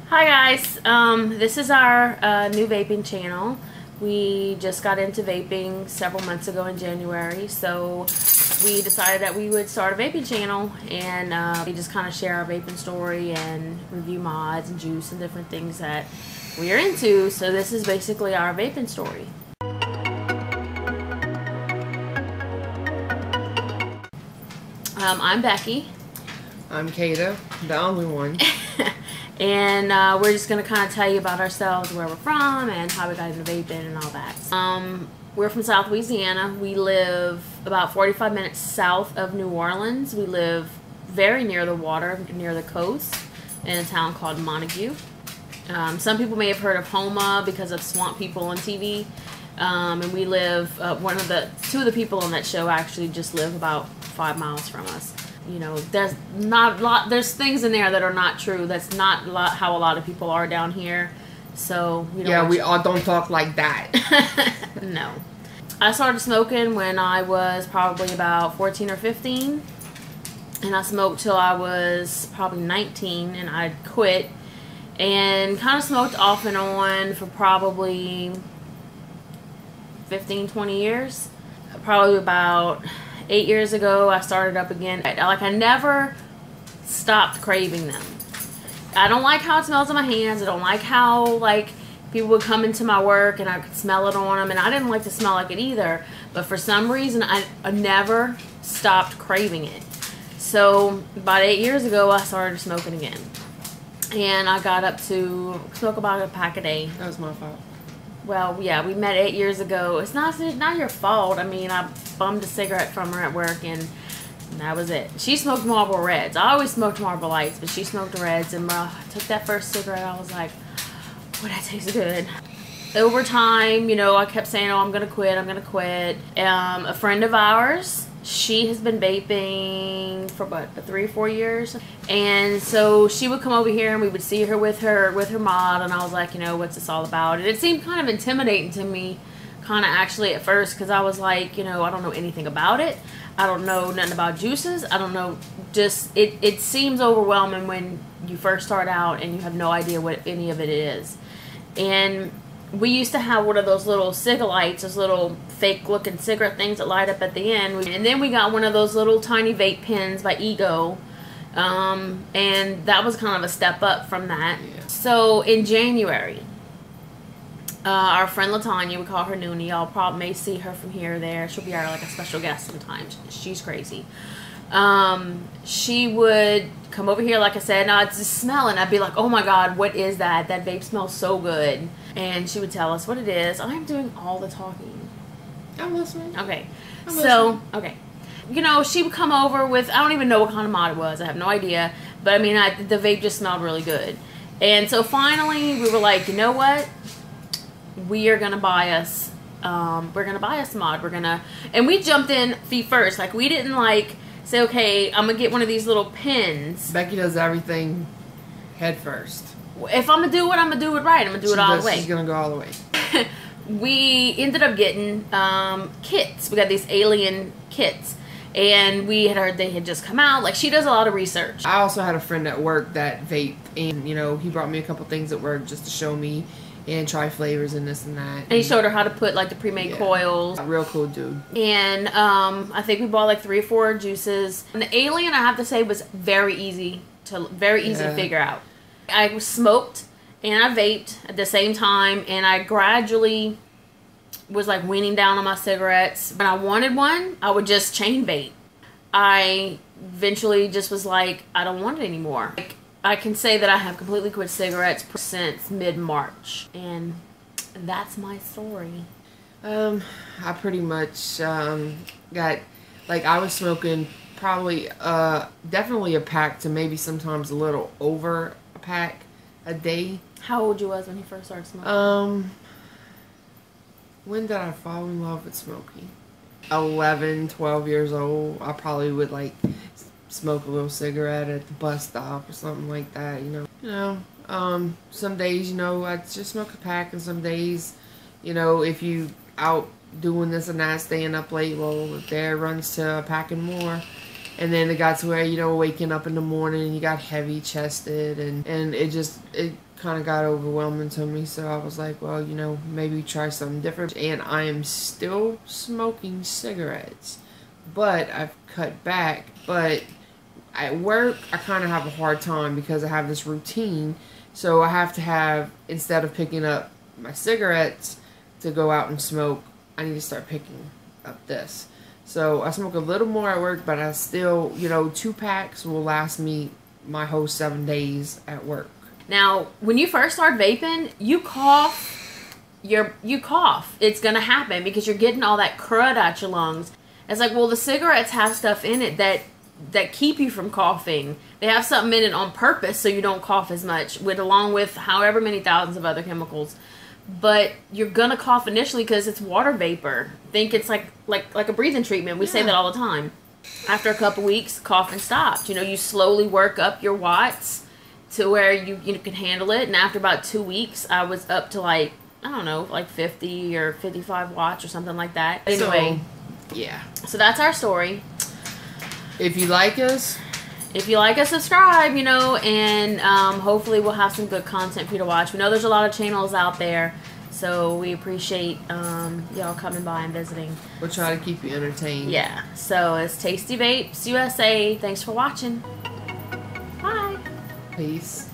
Hi guys, this is our new vaping channel. We just got into vaping several months ago in January, so we decided that we would start a vaping channel and we just kind of share our vaping story and review mods and juice and different things that we are into. So this is basically our vaping story. I'm Becky. I'm Kata, the only one. And we're just going to kind of tell you about ourselves, where we're from, and how we got into vaping and all that. We're from South Louisiana. We live about 45 minutes south of New Orleans. We live very near the water, near the coast, in a town called Montague. Some people may have heard of Homa because of Swamp People on TV. And we live, two of the people on that show actually just live about 5 miles from us. You know, there's things in there that are not true. That's not how a lot of people are down here. So, we all don't talk like that. No. I started smoking when I was probably about 14 or 15. And I smoked till I was probably 19 and I quit. And kind of smoked off and on for probably 15, 20 years. Probably about 8 years ago, I started up again. I never stopped craving them. I don't like how it smells in my hands. I don't like how, people would come into my work and I could smell it on them. And I didn't like to smell like it either. But for some reason, I never stopped craving it. So, about 8 years ago, I started smoking again. And I got up to smoke about a pack a day. That was my fault. Well, yeah, we met 8 years ago. It's not your fault. I mean, I bummed a cigarette from her at work, and that was it. She smoked Marlboro Reds. I always smoked Marlboro Lights, but she smoked Reds, and when I took that first cigarette, I was like, oh, that tastes good. Over time, I kept saying, oh, I'm going to quit, I'm going to quit. A friend of ours, she has been vaping for about 3 or 4 years, and so she would come over here and we would see her with her mod, and I was like, what's this all about? And it seemed kind of intimidating to me, actually at first, because I was like, I don't know anything about it. I don't know nothing about juices. I don't know, just it seems overwhelming when you first start out and you have no idea what any of it is. And we used to have one of those little cig-lights, those little fake-looking cigarette things that light up at the end. And then we got one of those little tiny vape pens by Ego. And that was kind of a step up from that. Yeah. So in January, our friend LaTanya, we call her Noonie. Y'all probably may see her from here or there. She'll be our a special guest sometimes. She's crazy. She would come over here, like I said, and I'd just smell it, and I'd be like, oh my god, what is that? That vape smells so good. And she would tell us what it is. I'm doing all the talking. I'm listening. Okay. Okay. She would come over with, I don't even know what kind of mod it was. I have no idea. But, I mean, the vape just smelled really good. And so, finally, we were like, you know what? We are going to buy us, we're going to buy us a mod. And we jumped in feet first. We didn't, say, okay, I'm going to get one of these little pins. Becky does everything head first. If I'm going to do it, I'm going to do it right. I'm going to do it all the way. She's going to go all the way. We ended up getting kits. We got these alien kits. And we had heard they had just come out. She does a lot of research. I also had a friend at work that vaped. And, he brought me a couple things at work just to show me and try flavors and this and that. And he showed her how to put the pre-made coils. Real cool dude. And I think we bought 3 or 4 juices. And the alien, I have to say, was very easy to figure out. I smoked and I vaped at the same time, and I gradually was weaning down on my cigarettes. When I wanted one, I would just chain vape. I eventually just was like, I don't want it anymore. I can say that I have completely quit cigarettes since mid-March, and that's my story. I pretty much got, I was smoking probably definitely a pack to maybe sometimes a little over a pack a day. How old you was when you first started smoking? When did I fall in love with smoking? 11, 12 years old. I probably would smoke a little cigarette at the bus stop or something like that, some days, I'd just smoke a pack, and some days, if you out doing this and that, staying up late, well, there runs to a pack and more. And then it got to where, you know, waking up in the morning and you got heavy chested and it kind of got overwhelming to me. So I was like, well, you know, maybe try something different. And I am still smoking cigarettes, but I've cut back. But at work, I kind of have a hard time because I have this routine. So I have to have, instead of picking up my cigarettes to go out and smoke, I need to start picking up this. So I smoke a little more at work, but I still, you know, 2 packs will last me my whole 7 days at work. Now, when you first start vaping, you cough. You cough. It's gonna happen because you're getting all that crud out your lungs. It's like, well, the cigarettes have stuff in it that keep you from coughing. They have something in it on purpose so you don't cough as much, along with however many thousands of other chemicals. But you're gonna cough initially because it's water vapor. Think it's like a breathing treatment. We say that all the time. After a couple weeks, coughing stopped. You know, you slowly work up your watts to where you can handle it. And after about 2 weeks, I was up to like, I don't know, like 50 or 55 watts or something like that. Anyway, so, yeah. So that's our story. If you like us, subscribe, you know, and hopefully we'll have some good content for you to watch. We know there's a lot of channels out there, so we appreciate y'all coming by and visiting. We'll try to keep you entertained. Yeah, so it's Tasty Vapes USA. Thanks for watching. Bye. Peace.